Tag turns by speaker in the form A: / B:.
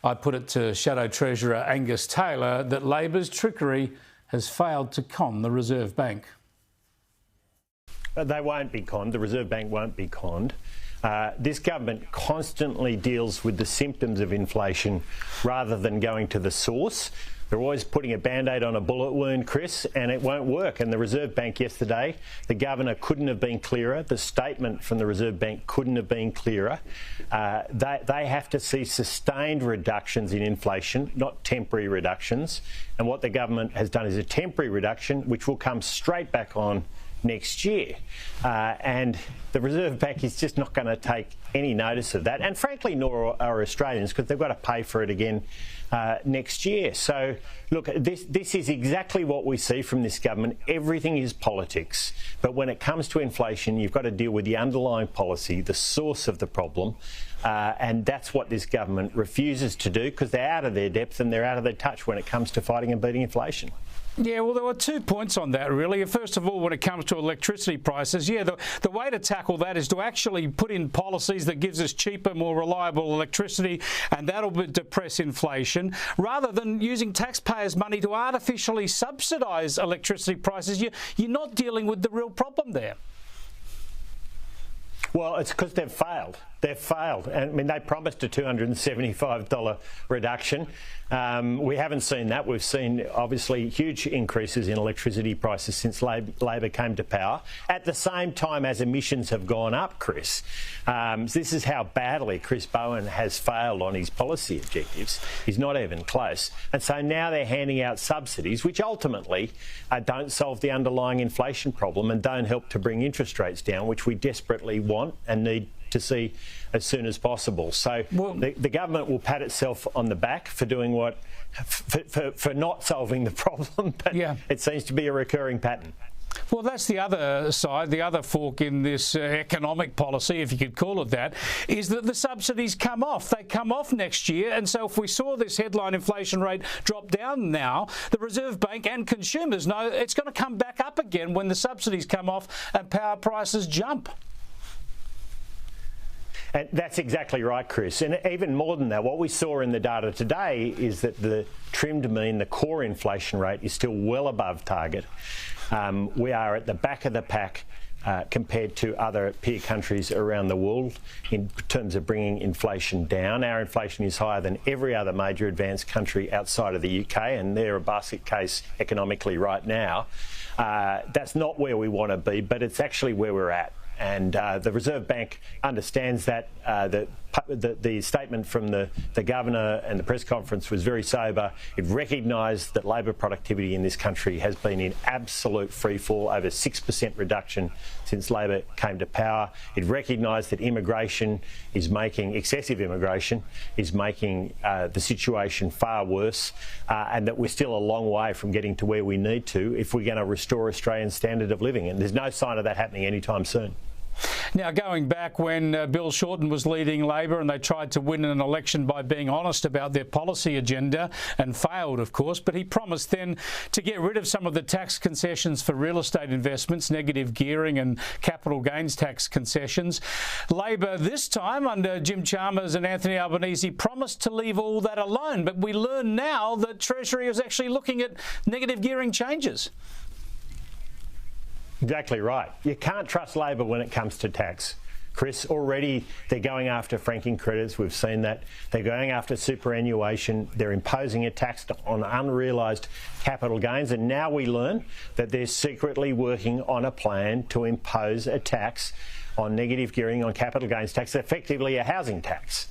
A: I put it to Shadow Treasurer Angus Taylor that Labor's trickery has failed to con the Reserve Bank.
B: They won't be conned. The Reserve Bank won't be conned. This government constantly deals with the symptoms of inflation rather than going to the source. They're always putting a band-aid on a bullet wound, Chris, and it won't work. And the Reserve Bank yesterday, the governor couldn't have been clearer. The statement from the Reserve Bank couldn't have been clearer. They have to see sustained reductions in inflation, not temporary reductions. And what the government has done is a temporary reduction, which will come straight back on next year. And the Reserve Bank is just not going to take any notice of that. And frankly, nor are Australians, because they've got to pay for it again next year. So, look, this is exactly what we see from this government. Everything is politics. But when it comes to inflation, you've got to deal with the underlying policy, the source of the problem. And that's what this government refuses to do, because they're out of their depth and they're out of their touch when it comes to fighting and beating inflation.
A: Yeah, well, there were 2 points on that, really. First of all, when it comes to electricity prices, the way to tackle that is to actually put in policies that gives us cheaper, more reliable electricity, and that'll depress inflation, rather than using taxpayers' money to artificially subsidise electricity prices. You're not dealing with the real problem there.
B: Well, it's because they've failed. They've failed. And I mean, they promised a $275 reduction. We haven't seen that. We've seen, obviously, huge increases in electricity prices since Labor came to power, at the same time as emissions have gone up, Chris. This is how badly Chris Bowen has failed on his policy objectives. He's not even close. And so now they're handing out subsidies, which ultimately don't solve the underlying inflation problem and don't help to bring interest rates down, which we desperately want and need to see as soon as possible. So the government will pat itself on the back for doing for not solving the problem, but it seems to be a recurring pattern.
A: Well, that's the other side, the other fork in this economic policy, if you could call it that, is that the subsidies come off. They come off next year, and so if we saw this headline inflation rate drop down now, the Reserve Bank and consumers know it's going to come back up again when the subsidies come off and power prices jump.
B: And that's exactly right, Chris. And even more than that, what we saw in the data today is that the trimmed mean, the core inflation rate, is still well above target. We are at the back of the pack compared to other peer countries around the world in terms of bringing inflation down. Our inflation is higher than every other major advanced country outside of the UK, and they're a basket case economically right now. That's not where we want to be, but it's actually where we're at. And the Reserve Bank understands that. The statement from the governor and the press conference was very sober. It recognised that labour productivity in this country has been in absolute freefall, over 6% reduction since Labor came to power. It recognised that excessive immigration is making the situation far worse, and that we're still a long way from getting to where we need to if we're going to restore Australian standard of living. And there's no sign of that happening anytime soon.
A: Now, going back when Bill Shorten was leading Labor and they tried to win an election by being honest about their policy agenda, and failed, of course, but he promised then to get rid of some of the tax concessions for real estate investments, negative gearing and capital gains tax concessions. Labor this time, under Jim Chalmers and Anthony Albanese, promised to leave all that alone, but we learn now that Treasury is actually looking at negative gearing changes.
B: Exactly right. You can't trust Labor when it comes to tax. Chris, already they're going after franking credits. We've seen that. They're going after superannuation. They're imposing a tax on unrealised capital gains. And now we learn that they're secretly working on a plan to impose a tax on negative gearing on capital gains tax, effectively a housing tax.